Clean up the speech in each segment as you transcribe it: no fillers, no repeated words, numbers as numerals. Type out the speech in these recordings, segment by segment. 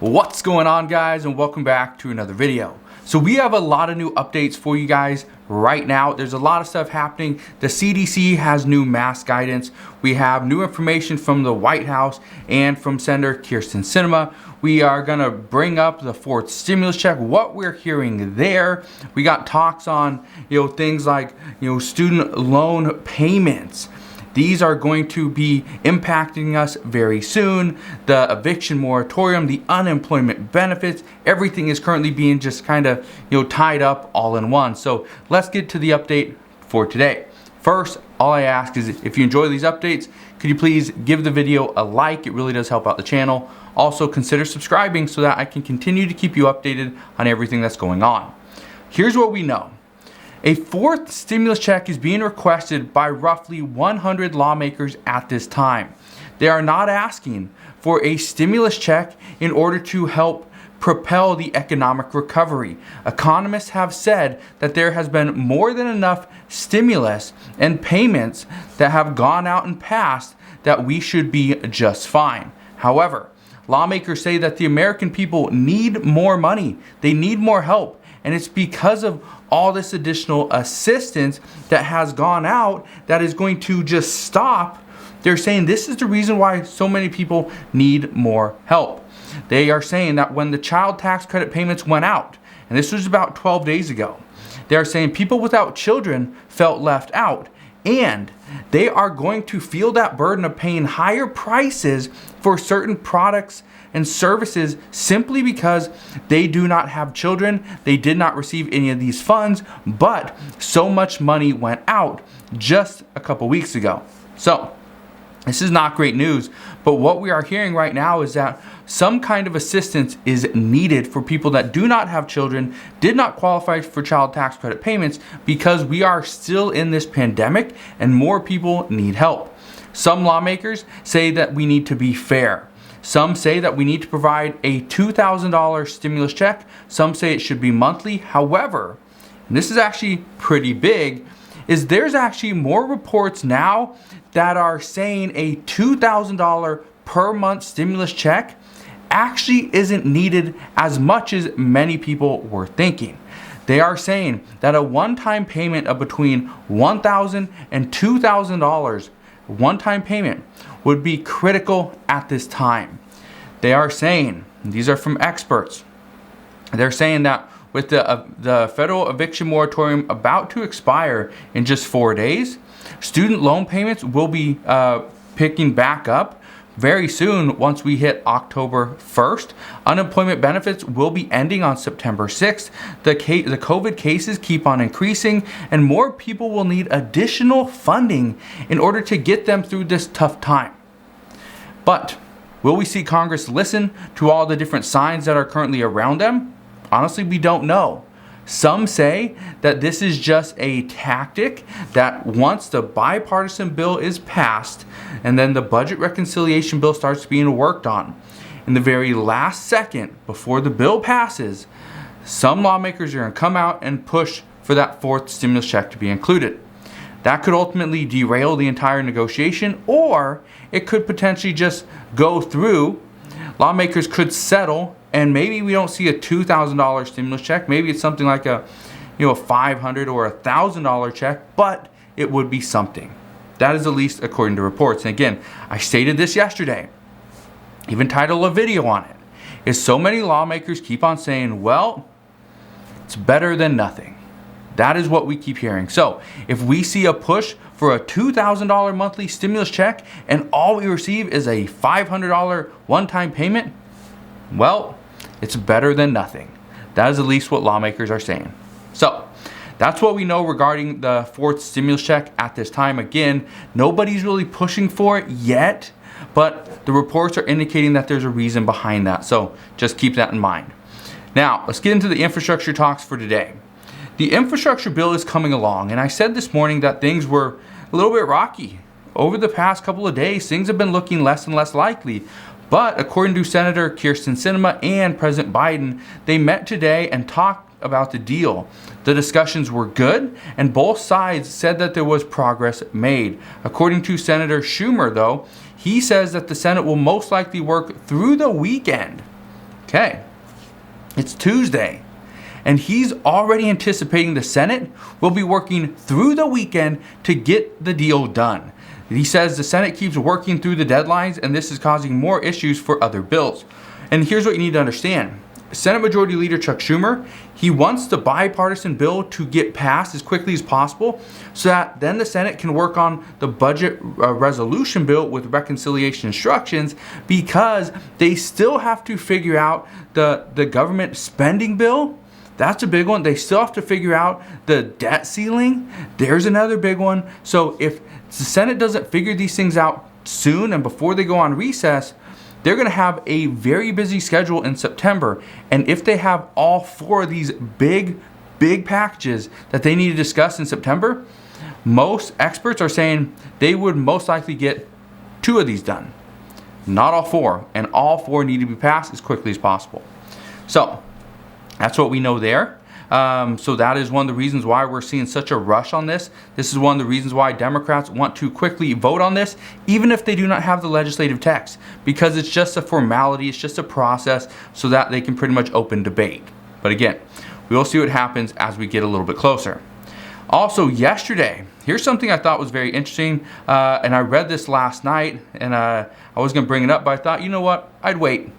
What's going on, guys, and welcome back to another video. So we have a lot of new updates for you guys right now. There's a lot of stuff happening. The CDC has new mask guidance. We have new information from the White House and from Senator Kyrsten Sinema. We are gonna bring up the fourth stimulus check, what we're hearing there. We got talks on, things like, student loan payments. These are going to be impacting us very soon. The eviction moratorium, the unemployment benefits, everything is currently being just kind of, tied up all in one. So let's get to the update for today. First, all I ask is if you enjoy these updates, could you please give the video a like? It really does help out the channel. Also, consider subscribing so that I can continue to keep you updated on everything that's going on. Here's what we know. A fourth stimulus check is being requested by roughly 100 lawmakers at this time. They are not asking for a stimulus check in order to help propel the economic recovery. Economists have said that there has been more than enough stimulus and payments that have gone out and passed that we should be just fine. However, lawmakers say that the American people need more money. They need more help. And it's because of all this additional assistance that has gone out that is going to just stop. They're saying this is the reason why so many people need more help. They are saying that when the child tax credit payments went out, and this was about 12 days ago, they are saying people without children felt left out. And they are going to feel that burden of paying higher prices for certain products and services simply because they do not have children. They did not receive any of these funds, but so much money went out just a couple weeks ago. So this is not great news, but what we are hearing right now is that some kind of assistance is needed for people that do not have children, did not qualify for child tax credit payments, because we are still in this pandemic and more people need help. Some lawmakers say that we need to be fair. Some say that we need to provide a $2,000 stimulus check. Some say it should be monthly. However, and this is actually pretty big, is there's actually more reports now that are saying a $2,000 per month stimulus check actually isn't needed as much as many people were thinking. They are saying that a one-time payment of between $1,000 and $2,000 one-time payment would be critical at this time. They are saying, these are from experts, they're saying that with the federal eviction moratorium about to expire in just 4 days, student loan payments will be picking back up very soon once we hit October 1st. Unemployment benefits will be ending on September 6th. The COVID cases keep on increasing, and more people will need additional funding in order to get them through this tough time. But will we see Congress listen to all the different signs that are currently around them? Honestly, we don't know. Some say that this is just a tactic that once the bipartisan bill is passed and then the budget reconciliation bill starts being worked on, in the very last second before the bill passes, some lawmakers are going to come out and push for that fourth stimulus check to be included. That could ultimately derail the entire negotiation, or it could potentially just go through. Lawmakers could settle, and maybe we don't see a $2,000 stimulus check. Maybe it's something like a $500 or $1,000 check, but it would be something. That is at least according to reports. And again, I stated this yesterday, even titled a video on it, is so many lawmakers keep on saying, well, it's better than nothing. That is what we keep hearing. So if we see a push for a $2,000 monthly stimulus check and all we receive is a $500 one-time payment, well, it's better than nothing. That is at least what lawmakers are saying. So that's what we know regarding the fourth stimulus check at this time. Again, nobody's really pushing for it yet, but the reports are indicating that there's a reason behind that. So just keep that in mind. Now, let's get into the infrastructure talks for today. The infrastructure bill is coming along, and I said this morning that things were a little bit rocky. Over the past couple of days, things have been looking less and less likely. But according to Senator Kyrsten Sinema and President Biden, they met today and talked about the deal. The discussions were good, and both sides said that there was progress made. According to Senator Schumer, though, he says that the Senate will most likely work through the weekend Okay, it's Tuesday, and he's already anticipating the Senate will be working through the weekend to get the deal done. He says the Senate keeps working through the deadlines, and this is causing more issues for other bills. And here's what you need to understand. Senate Majority Leader Chuck Schumer, he wants the bipartisan bill to get passed as quickly as possible so that then the Senate can work on the budget resolution bill with reconciliation instructions, because they still have to figure out the government spending bill. That's a big one. They still have to figure out the debt ceiling. There's another big one. So if the Senate doesn't figure these things out soon and before they go on recess, they're going to have a very busy schedule in September. And if they have all four of these big packages that they need to discuss in September, most experts are saying they would most likely get 2 of these done, not all 4. And all 4 need to be passed as quickly as possible. So that's what we know there. So that is one of the reasons why we're seeing such a rush on this. This is one of the reasons why Democrats want to quickly vote on this, even if they do not have the legislative text, because it's just a formality, it's just a process so that they can pretty much open debate. But again, we will see what happens as we get a little bit closer. Also yesterday, here's something I thought was very interesting, and I read this last night, and I was going to bring it up, but I thought, you know what, I'd wait.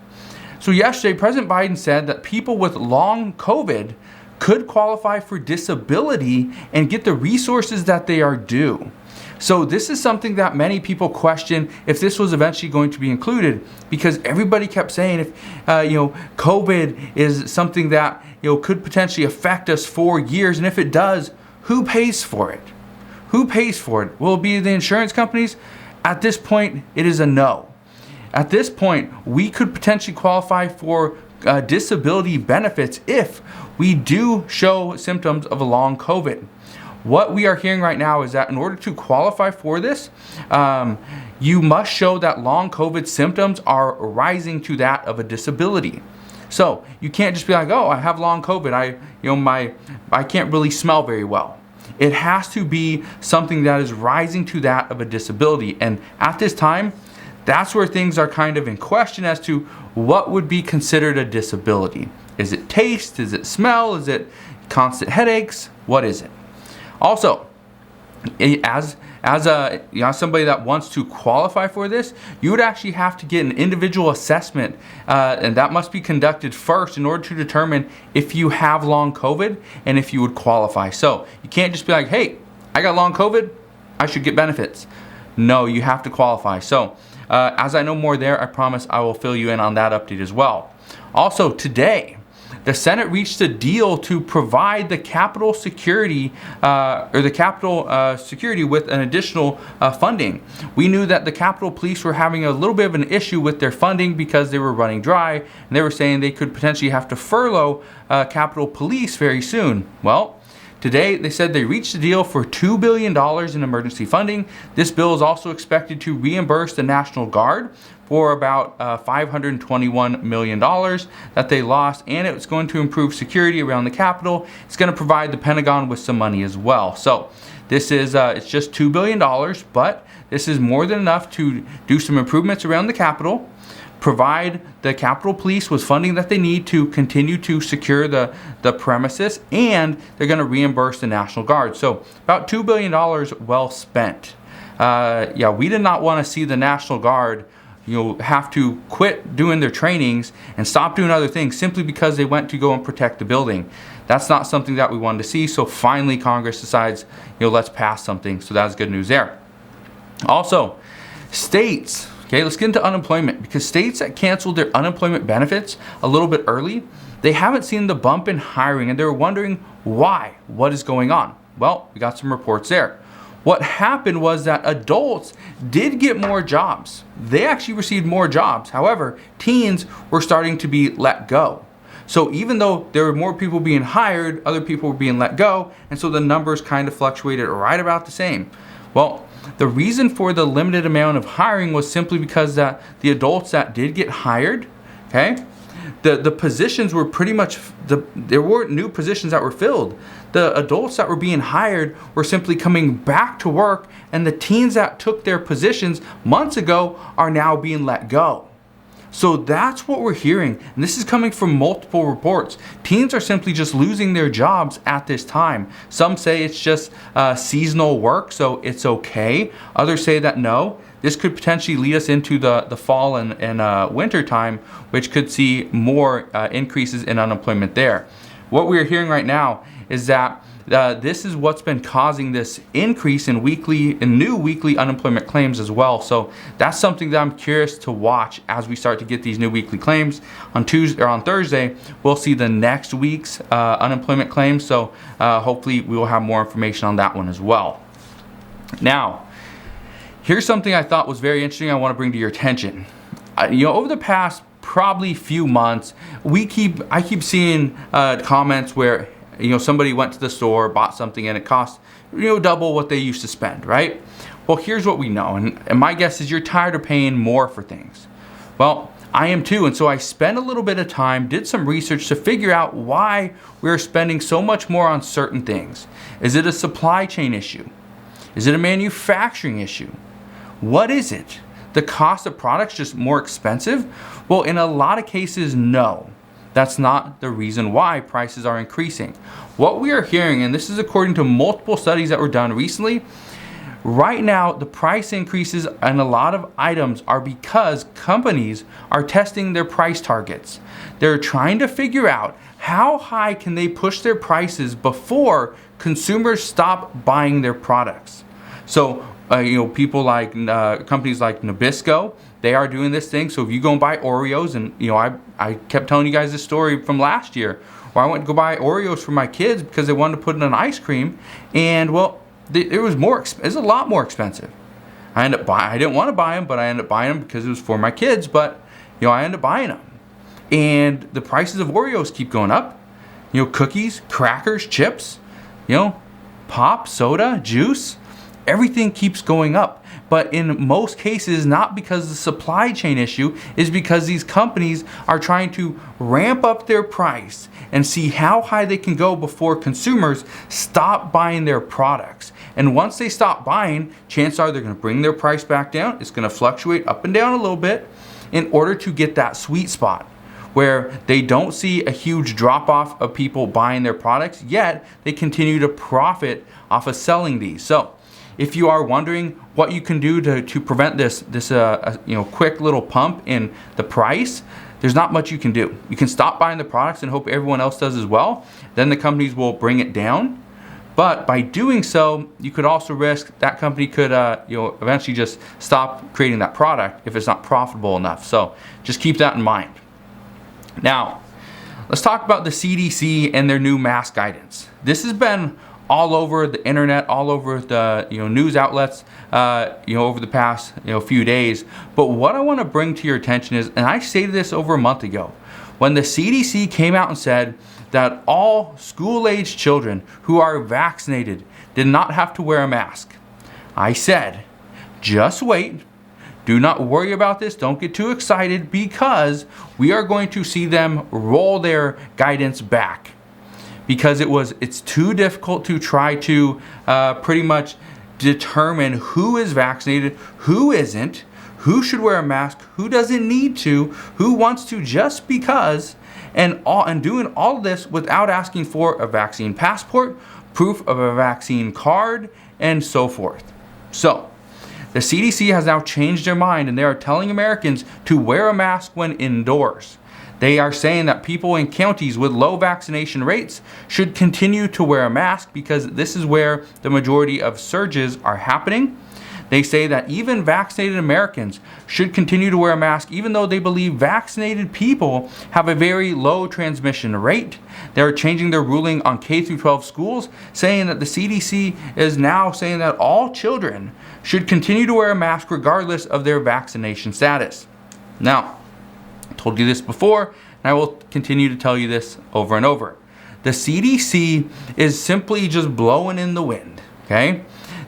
So yesterday, President Biden said that people with long COVID could qualify for disability and get the resources that they are due. So this is something that many people question if this was eventually going to be included, because everybody kept saying if COVID is something that could potentially affect us for years, and if it does, who pays for it? Who pays for it? Will it be the insurance companies? At this point, it is a no. At this point, we could potentially qualify for disability benefits if we do show symptoms of a long COVID. What we are hearing right now is that in order to qualify for this, you must show that long COVID symptoms are rising to that of a disability. So you can't just be like, oh, I have long COVID. I can't really smell very well. It has to be something that is rising to that of a disability. And at this time, that's where things are kind of in question as to what would be considered a disability. Is it taste? Is it smell? Is it constant headaches? What is it? Also, as somebody that wants to qualify for this, you would actually have to get an individual assessment, and that must be conducted first in order to determine if you have long COVID and if you would qualify. So you can't just be like, hey, I got long COVID, I should get benefits. No, you have to qualify. So as I know more there, I promise I will fill you in on that update as well. Also today, the Senate reached a deal to provide the Capitol security security with an additional funding. We knew that the Capitol Police were having a little bit of an issue with their funding because they were running dry, and they were saying they could potentially have to furlough Capitol Police very soon. Well, today, they said they reached a deal for $2 billion in emergency funding. This bill is also expected to reimburse the National Guard for about $521 million that they lost, and it's going to improve security around the Capitol. It's going to provide the Pentagon with some money as well. So this is it's just $2 billion, but this is more than enough to do some improvements around the Capitol, provide the Capitol Police with funding that they need to continue to secure the premises, and they're going to reimburse the National Guard. So about $2 billion well spent. We did not want to see the National Guard have to quit doing their trainings and stop doing other things simply because they went to go and protect the building. That's not something that we wanted to see. So finally Congress decides, let's pass something. So that's good news there. Also, states, okay, let's get into unemployment, because states that canceled their unemployment benefits a little bit early, they haven't seen the bump in hiring, and they're wondering why. What is going on? Well, we got some reports there. What happened was that adults did get more jobs. They actually received more jobs. However, teens were starting to be let go. So even though there were more people being hired, other people were being let go, and so the numbers kind of fluctuated right about the same. Well, the reason for the limited amount of hiring was simply because that the adults that did get hired, okay, the positions were pretty much, there weren't new positions that were filled. The adults that were being hired were simply coming back to work, and the teens that took their positions months ago are now being let go. So that's what we're hearing, and this is coming from multiple reports. Teens are simply just losing their jobs at this time. Some say it's just seasonal work, so it's okay. Others say that no, this could potentially lead us into the fall and winter time, which could see more increases in unemployment there. What we're hearing right now is that this is what's been causing this increase in new weekly unemployment claims as well. So that's something that I'm curious to watch as we start to get these new weekly claims. On Tuesday or on Thursday, we'll see the next week's unemployment claims. So hopefully we will have more information on that one as well. Now, here's something I thought was very interesting I want to bring to your attention. Over the past probably few months, I keep seeing comments where somebody went to the store, bought something, and it cost double what they used to spend, right? Well, here's what we know, and my guess is you're tired of paying more for things. Well, I am too, and so I spent a little bit of time, did some research to figure out why we're spending so much more on certain things. Is it a supply chain issue? Is it a manufacturing issue? What is it? The cost of products just more expensive? Well, in a lot of cases, no. That's not the reason why prices are increasing. What we are hearing, and this is according to multiple studies that were done recently, right now the price increases on a lot of items are because companies are testing their price targets. They're trying to figure out how high can they push their prices before consumers stop buying their products. So people like companies like Nabisco, they are doing this thing. So if you go and buy Oreos, and I kept telling you guys this story from last year, where I went to go buy Oreos for my kids because they wanted to put in an ice cream, and well, it was a lot more expensive. I didn't want to buy them, but I ended up buying them because it was for my kids. But I ended up buying them, and the prices of Oreos keep going up. Cookies, crackers, chips, pop, soda, juice. Everything keeps going up, but in most cases, not because of the supply chain issue, is because these companies are trying to ramp up their price and see how high they can go before consumers stop buying their products. And once they stop buying, chances are they're going to bring their price back down. It's going to fluctuate up and down a little bit in order to get that sweet spot where they don't see a huge drop off of people buying their products, yet they continue to profit off of selling these. So if you are wondering what you can do to prevent this quick little pump in the price, there's not much you can do. You can stop buying the products and hope everyone else does as well. Then the companies will bring it down. But by doing so, you could also risk that company could eventually just stop creating that product if it's not profitable enough. So just keep that in mind. Now, let's talk about the CDC and their new mask guidance. This has been all over the internet, all over the news outlets, over the past few days. But what I want to bring to your attention is, and I stated this over a month ago, when the CDC came out and said that all school-aged children who are vaccinated did not have to wear a mask. I said, just wait. Do not worry about this. Don't get too excited, because we are going to see them roll their guidance back. Because it's too difficult to try to pretty much determine who is vaccinated, who isn't, who should wear a mask, who doesn't need to, who wants to just because, and doing all of this without asking for a vaccine passport, proof of a vaccine card, and so forth. So the CDC has now changed their mind, and they are telling Americans to wear a mask when indoors. They are saying that people in counties with low vaccination rates should continue to wear a mask because this is where the majority of surges are happening. They say that even vaccinated Americans should continue to wear a mask even though they believe vaccinated people have a very low transmission rate. They're changing their ruling on K-12 schools, saying that the CDC is now saying that all children should continue to wear a mask regardless of their vaccination status. Now, I told you this before, and I will continue to tell you this over and over. The CDC is simply just blowing in the wind, okay?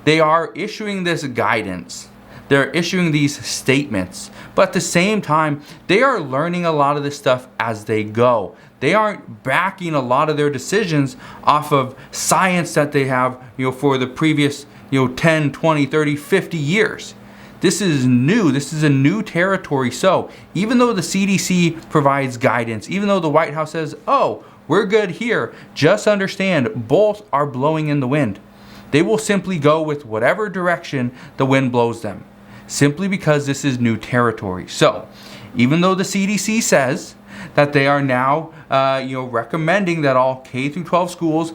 They are issuing this guidance. They're issuing these statements. But at the same time, they are learning a lot of this stuff as they go. They aren't backing a lot of their decisions off of science that they have, for the previous, 10, 20, 30, 50 years. This is new. This is a new territory. So even though the CDC provides guidance, even though the White House says, oh, we're good here, just understand both are blowing in the wind. They will simply go with whatever direction the wind blows them, simply because this is new territory. So even though the CDC says that they are now recommending that all K through 12 schools,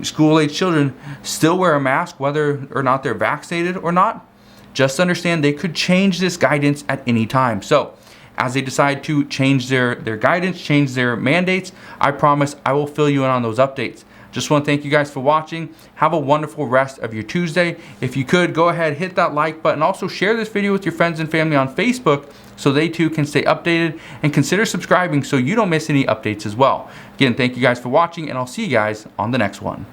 school-age children still wear a mask whether or not they're vaccinated or not, just understand they could change this guidance at any time. So as they decide to change their guidance, change their mandates, I promise I will fill you in on those updates. Just want to thank you guys for watching. Have a wonderful rest of your Tuesday. If you could, go ahead, hit that like button. Also share this video with your friends and family on Facebook so they too can stay updated, and consider subscribing so you don't miss any updates as well. Again, thank you guys for watching, and I'll see you guys on the next one.